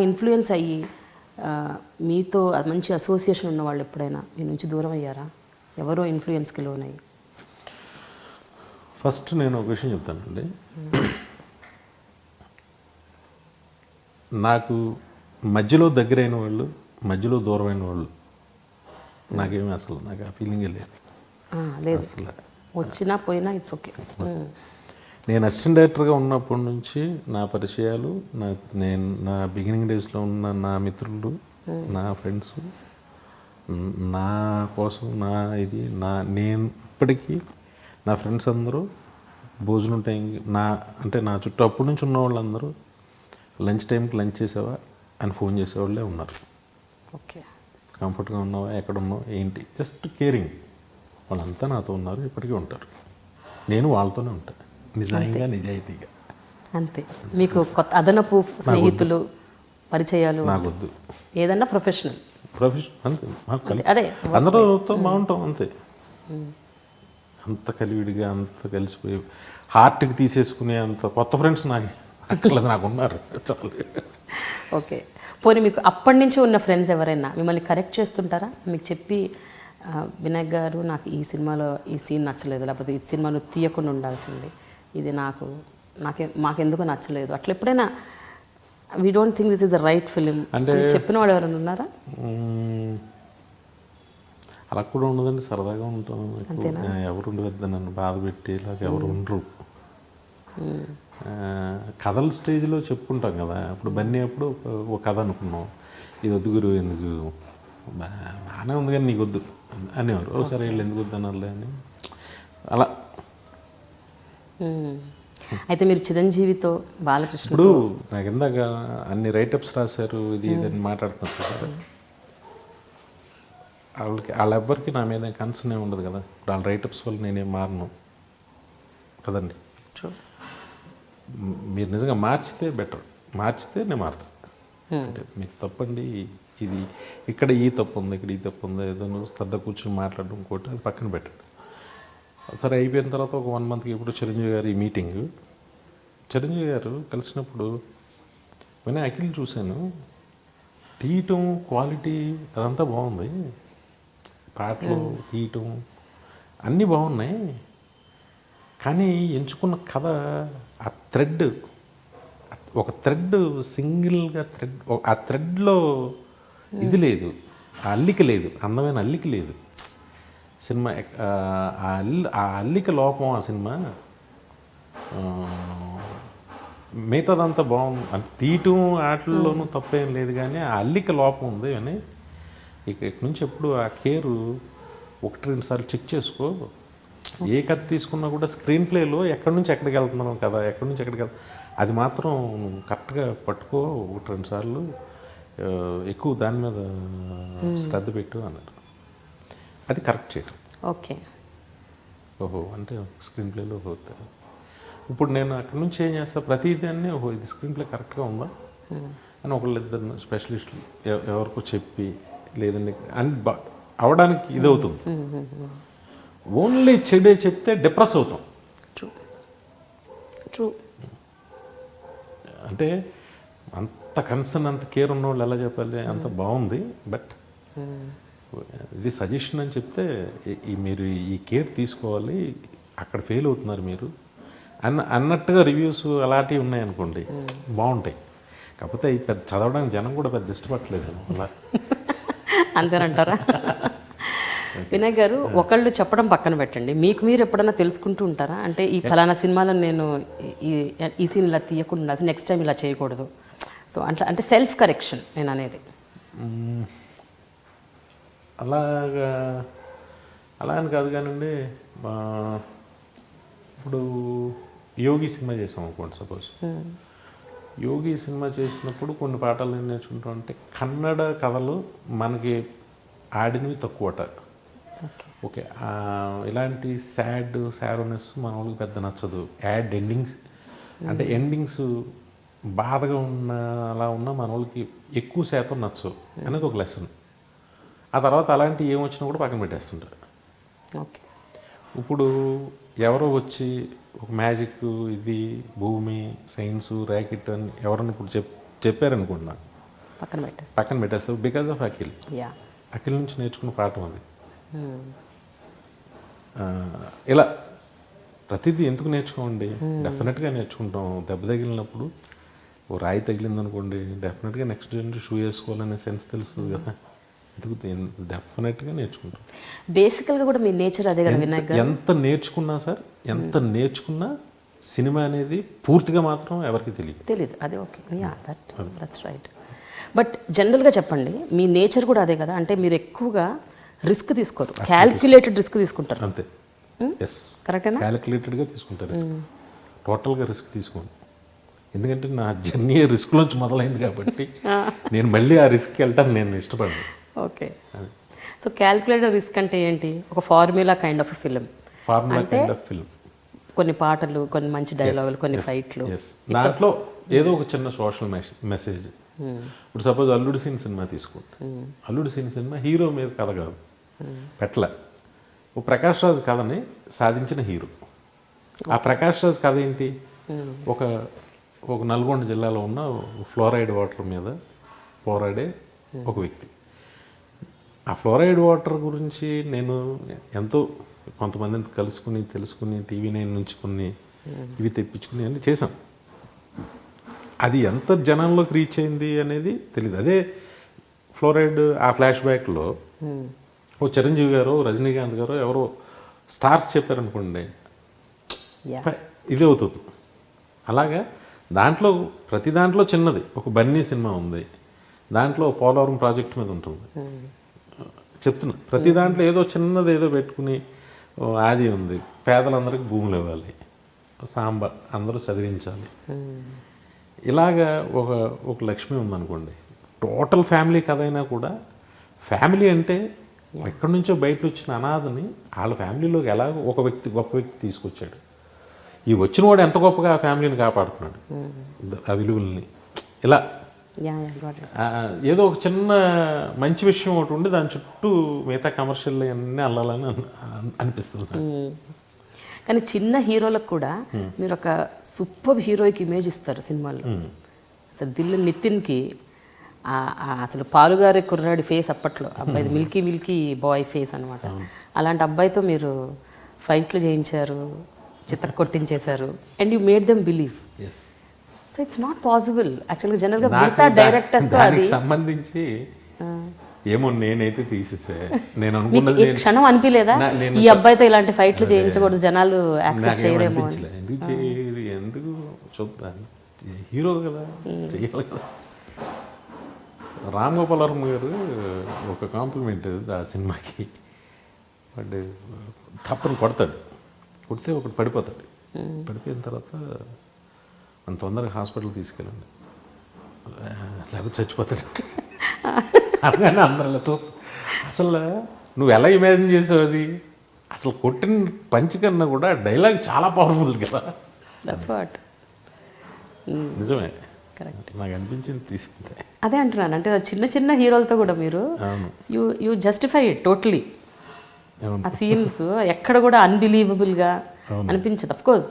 Influence అయ్యి మీతో మంచి అసోసియేషన్ ఉన్న వాళ్ళు ఎప్పుడైనా మీ నుంచి దూరం అయ్యారా? ఎవరో ఇన్ఫ్లుయెన్స్కి లోనయ్యి? ఫస్ట్ నేను ఒక విషయం చెప్తానండి. నాకు మధ్యలో దగ్గరైన వాళ్ళు, మధ్యలో దూరమైన వాళ్ళు నాకేమీ అసలు నాకు ఆ ఫీలింగే లేదు. అసలు వచ్చినా పోయినా ఇట్స్ ఓకే. నేను అసిస్టెంట్ డైరెక్టర్గా ఉన్నప్పటి నుంచి నా పరిచయాలు, నా బిగినింగ్ డేస్లో ఉన్న నా మిత్రులు, నా ఫ్రెండ్స్, నా కోసం నేను ఇప్పటికీ నా ఫ్రెండ్స్ అందరూ భోజనం టైంకి నా చుట్టూ అప్పటి నుంచి ఉన్న వాళ్ళందరూ లంచ్ టైంకి లంచ్ చేసావా అని ఫోన్ చేసేవాళ్ళే ఉన్నారు. ఓకే, కంఫర్ట్గా ఉన్నావా, ఎక్కడ ఉన్నావు, ఏంటి, జస్ట్ కేరింగ్. వాళ్ళంతా నాతో ఉన్నారు, ఇప్పటికీ ఉంటారు. నేను వాళ్ళతోనే ఉంటాను, నిజాయితీగా. అంతే. మీకు కొత్త అదనపు స్నేహితులు, పరిచయాలు నాకొద్దు. ఏదన్నా ప్రొఫెషనల్ అంతే, అదే అందరితో బాగుంటాం అంతే. అంత కలివిడిగా, అంత కలిసిపోయి హార్ట్కి తీసేసుకునే అంత కొత్త ఫ్రెండ్స్ నాకు ఉన్నారు చాలు. ఓకే. పోనీ మీకు అప్పటి నుంచి ఉన్న ఫ్రెండ్స్ ఎవరైనా మిమ్మల్ని కరెక్ట్ చేస్తుంటారా? మీకు చెప్పి వినాయక్ గారు నాకు ఈ సినిమాలో ఈ సీన్ నచ్చలేదు, లేకపోతే ఈ సినిమాలో తీయకుండా ఉండాల్సింది, ఇది మాకెందుకు నచ్చలేదు, అట్లా ఎప్పుడైనా we don't think this is the right film అంటే చెప్పిన వాడు ఎవరైనా ఉన్నారా? అలా కూడా ఉండదండి, సరదాగా ఉంటాం. ఎవరు ఉండవద్దు నన్ను బాధ పెట్టి ఇలాగ ఎవరు ఉండరు. కథల స్టేజ్లో చెప్పుకుంటాం కదా, ఇప్పుడు బన్నీ అప్పుడు ఒక కథ అనుకున్నాం, ఇది వద్దు గురు, ఎందుకు బాగానే ఉంది కానీ నీకు వద్దు అనేవారు. ఒకసారి వీళ్ళు ఎందుకు వద్దు అన్నారులే అని అలా. అయితే మీరు చిరంజీవితో, బాలకృష్ణ, ఇప్పుడు నాకు ఇందాక అన్ని రైటప్స్ రాశారు, ఇది అని మాట్లాడుతున్నారు సార్. వాళ్ళెవ్వరికి నా మీద కన్సర్న్ ఉండదు కదా. ఇప్పుడు వాళ్ళ రైటప్స్ వల్ల నేనేం మారను కదండి. మీరు నిజంగా మార్చితే బెటర్, మార్చితే నేను మారుతాను. అంటే మీకు తప్పండి, ఇది ఇక్కడ ఈ తప్పు ఉంది, ఇక్కడ ఈ తప్పు ఉంది, ఏదో నువ్వు శ్రద్ధ కూర్చొని మాట్లాడడం ఇంకోటి, అది పక్కన పెట్టండి. సరే అయిపోయిన తర్వాత ఒక 1 monthకి ఇప్పుడు చిరంజీవి గారు ఈ మీటింగ్, చిరంజీవి గారు కలిసినప్పుడు నేను అఖిల్ చూశాను, తీయటం క్వాలిటీ అదంతా బాగుంది, పాటలు తీయటం అన్నీ బాగున్నాయి, కానీ ఎంచుకున్న కథ ఆ థ్రెడ్, ఒక థ్రెడ్ సింగిల్గా ఆ థ్రెడ్లో ఇది లేదు, ఆ అల్లిక లేదు, అందమైన అల్లిక లేదు సినిమా. ఆ అల్లిక లోపం ఆ సినిమా. మిగతాదంతా బాగుంది అంటే తీయటం ఆటల్లోనూ తప్పేం లేదు, కానీ ఆ అల్లిక లోపం ఉంది అని. ఇక్కడి నుంచి ఎప్పుడు ఆ కేరు 1-2 సార్లు చెక్ చేసుకో. ఏ కథ తీసుకున్నా కూడా స్క్రీన్ ప్లేలో ఎక్కడి నుంచి ఎక్కడికి వెళ్తున్నాను కదా, ఎక్కడి నుంచి ఎక్కడికి అది మాత్రం కరెక్ట్గా పట్టుకో, 1-2 సార్లు ఎక్కువ దాని మీద శ్రద్ధ పెట్టు అన్నారు. అది కరెక్ట్ చేయటం. ఓకే, ఓహో అంటే స్క్రీన్ ప్లేలో పోతారు. ఇప్పుడు నేను అక్కడి నుంచి ఏం చేస్తా, ప్రతిదాన్ని ఓహో ఇది స్క్రీన్ ప్లే కరెక్ట్గా ఉందా అని ఒకళ్ళిద్దరు స్పెషలిస్టులు ఎవరికో చెప్పి, లేదండి అని అవడానికి ఇది అవుతుంది. ఓన్లీ చెడే చెప్తే డిప్రెస్ అవుతాం. ట్రూ. అంటే అంత కన్సర్న్, అంత కేర్ ఉన్న వాళ్ళు ఎలా చెప్పాలి, అంత బాగుంది, బట్ ఇది సజెషన్ అని చెప్తే మీరు ఈ కేర్ తీసుకోవాలి, అక్కడ ఫెయిల్ అవుతున్నారు మీరు అన్నట్టుగా రివ్యూస్ అలాంటివి ఉన్నాయనుకోండి, బాగుంటాయి. కాకపోతే ఈ పెద్ద చదవడానికి జనం కూడా పెద్ద ఇష్టపడలేదు అలా. అంతేనంటారా? వినాయక్ గారు, ఒకళ్ళు చెప్పడం పక్కన పెట్టండి, మీకు మీరు ఎప్పుడైనా తెలుసుకుంటూ ఉంటారా? అంటే ఈ ఫలానా సినిమాలో నేను ఈ సీన్ ఇలా తీయకుండా నెక్స్ట్ టైం ఇలా చేయకూడదు, సో అట్లా అంటే సెల్ఫ్ కరెక్షన్ నేను అనేది. అలా అని కాదు కానండి. ఇప్పుడు యోగి సినిమా చేసాం అనుకోండి, సపోజ్ యోగి సినిమా చేసినప్పుడు కొన్ని పాటలు నేను నేర్చుకుంటాం. అంటే కన్నడ కథలు మనకి ఆడినవి తక్కువట. ఓకే, ఇలాంటి సారోనెస్ మన వాళ్ళకి పెద్ద నచ్చదు. యాడ్ ఎండింగ్స్ అంటే ఎండింగ్స్ బాధగా ఉన్న అలా ఉన్న మన వాళ్ళకి ఎక్కువ శాతం నచ్చవు అనేది ఒక లెసన్. ఆ తర్వాత అలాంటివి ఏమొచ్చినా కూడా పక్కన పెట్టేస్తుంటారు. ఓకే, ఇప్పుడు ఎవరో వచ్చి ఒక మ్యాజిక్, ఇది భూమి, సైన్సు, ర్యాకెట్ అని ఎవరన్నా ఇప్పుడు చెప్పారనుకుంటున్నా, పక్కన పెట్టేస్తావు because of Akhil. Yeah Akhil నుంచి నేర్చుకున్న పాఠం అది. ఇలా ప్రతిదీ ఎందుకు నేర్చుకోండి, డెఫినెట్గా నేర్చుకుంటాం. దెబ్బ తగిలినప్పుడు ఓ రాయి తగిలింది అనుకోండి, డెఫినెట్గా నెక్స్ట్ డే షూ వేసుకోవాలనే సెన్స్ తెలుస్తుంది కదా, ఎందుకు డెఫినెట్గా నేర్చుకుంటాం. బేసికల్గా కూడా మీ నేచర్ అదే కదా వినాయక్ గారు. ఎంత నేర్చుకున్నా సార్, ఎంత నేర్చుకున్నా సినిమా అనేది పూర్తిగా మాత్రం ఎవరికి తెలియదు. అదే okay, yeah that's right. But జనరల్గా చెప్పండి, మీ నేచర్ కూడా అదే కదా, అంటే మీరు ఎక్కువగా రిస్క్ తీసుకోరు, క్యాల్కులేటెడ్ రిస్క్ తీసుకుంటారు. అంతే. ఎస్, కరెక్టేనా? క్యాలిక్యులేటెడ్గా తీసుకుంటారు రిస్క్, టోటల్గా రిస్క్ తీసుకోండి. ఎందుకంటే నా జర్నీ రిస్క్లోంచి మొదలైంది కాబట్టి నేను మళ్ళీ ఆ రిస్క్కి వెళ్తాను నేను ఇష్టపడను. ఓకే, సో క్యాల్కులేటెడ్ రిస్క్ అంటే ఏంటి? ఒక ఫార్ములా కైండ్ ఆఫ్ ఫిల్మ్, కొన్ని పాటలు, కొన్ని మంచి డైలాగులు, కొన్ని ఫైట్లు, దాంట్లో ఏదో ఒక చిన్న సోషల్ మెసేజ్. ఇప్పుడు సపోజ్ అల్లుడు సీన్ సినిమా తీసుకుంటే, అల్లుడు సీన్ సినిమా హీరో మీద కథ కాదు, పెట్ల ఓ ప్రకాష్ రాజ్ కథని సాధించిన హీరో. ఆ ప్రకాష్ రాజ్ కథ ఏంటి? ఒక నల్గొండ జిల్లాలో ఉన్న ఫ్లోరైడ్ వాటర్ మీద పోరాడే ఒక వ్యక్తి. ఆ ఫ్లోరైడ్ వాటర్ గురించి నేను ఎంతో కొంతమందిని కలుసుకుని తెలుసుకుని టీవీ నైన్ నుంచి కొన్ని ఇవి తెప్పించుకుని అన్నీ చేశాం. అది ఎంత జనంలోకి రీచ్ అయింది అనేది తెలియదు. అదే ఫ్లోరైడ్ ఆ ఫ్లాష్ బ్యాక్లో ఓ చిరంజీవి గారు, రజనీకాంత్ గారు, ఎవరో స్టార్స్ చెప్పారనుకోండి, ఇది అవుతుంది. అలాగా దాంట్లో ప్రతి దాంట్లో చిన్నది, ఒక బన్నీ సినిమా ఉంది, దాంట్లో పోలవరం ప్రాజెక్ట్ మీద ఉంటుంది. చెప్తున్నా, ప్రతి దాంట్లో ఏదో చిన్నది ఏదో పెట్టుకుని ఆది ఉంది, పేదలందరికీ భూములు ఇవ్వాలి, సాంబ అందరూ చదివించాలి, ఇలాగా ఒక లక్ష్మి ఉందనుకోండి. టోటల్ ఫ్యామిలీ కథ అయినా కూడా, ఫ్యామిలీ అంటే ఎక్కడి నుంచో బయట వచ్చిన అనాథని వాళ్ళ ఫ్యామిలీలోకి ఎలా ఒక వ్యక్తి గొప్ప వ్యక్తి తీసుకొచ్చాడు. ఈ వచ్చిన వాడు ఎంత గొప్పగా ఆ ఫ్యామిలీని కాపాడుతున్నాడు, ఆ విలువల్ని. ఇలా ఏదో ఒక చిన్న మంచి విషయం ఒకటి ఉండి దాని చుట్టూ మిగతా కమర్షియల్ అన్నీ అల్లాలని అనిపిస్తుంది. కానీ చిన్న హీరోలకు కూడా మీరు ఒక సూపర్ హీరోయిక్ ఇమేజ్ ఇస్తారు సినిమాలో. అసలు దిల్ నితిన్కి అసలు పాలుగారే కుర్రాడి ఫేస్ అప్పట్లో, అబ్బాయి మిల్కీ మిల్కీ బాయ్ ఫేస్ అనమాట. అలాంటి అబ్బాయితో మీరు ఫైట్లు చేయించారు, చిత్త కొట్టించేశారు, and you made them believe. So it's not possible యాక్చువల్గా. జనరల్గా మిగతా డైరెక్టర్స్తో అది సంబంధించి ఏమో నేనైతే తీసేసే, నేను అనుకున్నది క్షణం అనిపించలేదా ఈ అబ్బాయితో ఇలాంటి ఫైట్లు చేయించకూడదు, జనాలు యాక్సెప్ట్ చేయరేమో? ఎందుకు చూద్దాం, హీరో కదా, చెయ్యాలి కదా. రామ్ గోపాల్ వర్మ గారు ఒక కాంప్లిమెంట్ ఆ సినిమాకి, వాడు తప్పని కొడతాడు, కొడితే ఒకటి పడిపోతాడు, పడిపోయిన తర్వాత మనం తొందరగా హాస్పిటల్ తీసుకెళ్ళండి లేకపోతే చచ్చిపోతాడు అలాగే అందరిలో చూస్తా. అసలు నువ్వు ఎలా ఇమాజిన్ చేసావు అది? అసలు కొట్టిన పంచి కన్నా కూడా డైలాగ్ చాలా పవర్ఫుల్ కదా. నిజమే, కరెక్ట్. నాకు అనిపించింది తీసింది. అదే అంటున్నాను, అంటే చిన్న చిన్న హీరోలతో కూడా మీరు యూ జస్టిఫై ఇట్ టోటలీ. ఆ సీన్స్ ఎక్కడ కూడా అన్బిలీవబుల్గా అనిపించదు. అఫ్ కోర్స్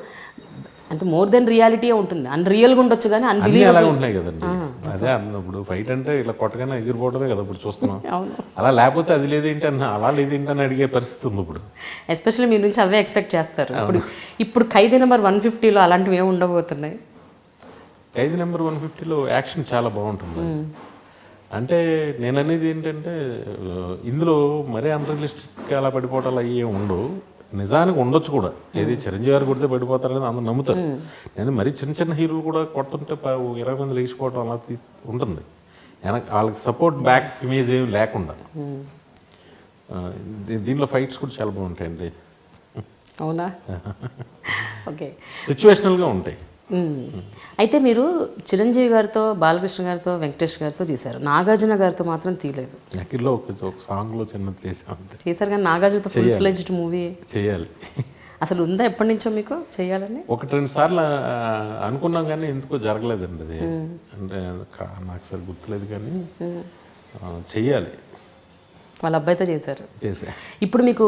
అంటే మోర్ దెన్ రియాలిటీ ఉంటుంది, అన్రియల్గా ఉండొచ్చు కానీ అన్బిలీవబుల్ ఉంటాయి కదండి. అదే అన్నప్పుడు ఫైట్ అంటే ఇలా కొట్టగానే ఎగిరిపోవడమే కదా ఇప్పుడు చూస్తున్నాం. అలా లేకపోతే అది లేదేంటి అన్న, అలా లేదేంటి అని అడిగే పరిస్థితి ఉంది ఇప్పుడు. ఎస్పెషల్లీ మీ నుంచి అవే ఎక్స్పెక్ట్ చేస్తారు. ఇప్పుడు ఖైదీ నెంబర్ 150లో అలాంటివి ఏమి ఉండబోతున్నాయి? ఖైదీ నెంబర్ 150లో యాక్షన్ చాలా బాగుంటుంది. అంటే నేను అనేది ఏంటంటే ఇందులో మరీ అన్రియలిస్టిక్గా అలా పడిపోవటాలు అవి ఉండవు, నిజానికి ఉండొచ్చు కూడా. ఏది చిరంజీవి గారు కొడితే పడిపోతారని అందరూ నమ్ముతారు. నేను మరీ చిన్న చిన్న హీరోలు కూడా కొడుతుంటే 20 మంది లేచిపోవటం అలా ఉంటుంది. వాళ్ళకి సపోర్ట్ బ్యాక్ ఇమేజ్ ఏమి లేకుండా. దీనిలో ఫైట్స్ కూడా చాలా బాగుంటాయండి. అవునా? ఓకే, సిచ్యువేషనల్గా ఉంటాయి. అయితే మీరు చిరంజీవి గారితో, బాలకృష్ణ గారితో, వెంకటేష్ గారితో చేశారు, నాగార్జున గారితో మాత్రం తీయలేదు. నకిల్లో ఒక సాంగ్లో చిన్నది చేశారు, కానీ నాగార్జునతో ఫుల్ ఫ్లెడ్జ్డ్ మూవీ చేయాలి అసలు ఉందా ఎప్పటి నుంచో మీకు చేయాలని? 1-2 సార్లు అనుకున్నాం కానీ ఎందుకో జరగలేదండి అది. అంటే నాకు సరి గుర్తులేదు కానీ చెయ్యాలి. వాళ్ళ అబ్బాయితో చేశారు. ఇప్పుడు మీకు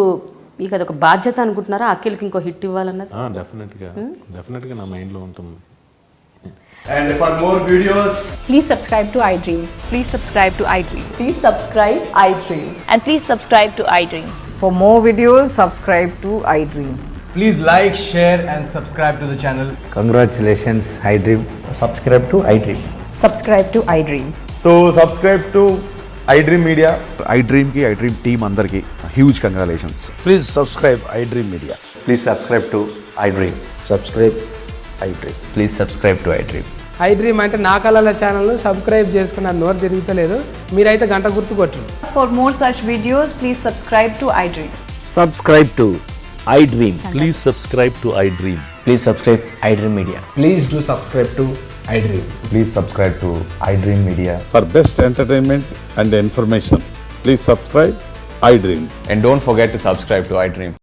అది ఒక బాధ్యత అనుకుంటున్నారా? అఖిల్కి ఇంకో హిట్ ఇవ్వాలన్నది? డెఫినెట్గా నా మైండ్లో ఉంటుంది. And for more videos, Please subscribe to iDream. Please subscribe to iDream. Please subscribe iDream. And please subscribe to iDream. For more videos, subscribe to iDream. please like, share, and subscribe to the channel. Congratulations, iDream. Subscribe to iDream. Subscribe to iDream. So subscribe to iDream Media. iDream की iDream team अंदर की huge congratulations. Please subscribe iDream Media. Please subscribe to iDream. Subscribe iDream. Please subscribe to iDream. iDream అంటే నా కళల ఛానల్ను subscribe చేసుకున్న నోరు తిరుగుతలేదు, మీరైతే గంట గుర్తు కొట్టండి. For more such videos, please subscribe to iDream. Subscribe to iDream. Please subscribe to iDream. Please subscribe iDream Media. Please do subscribe to iDream. Please subscribe to iDream Media. For best entertainment and information, please subscribe iDream. And don't forget to subscribe to iDream.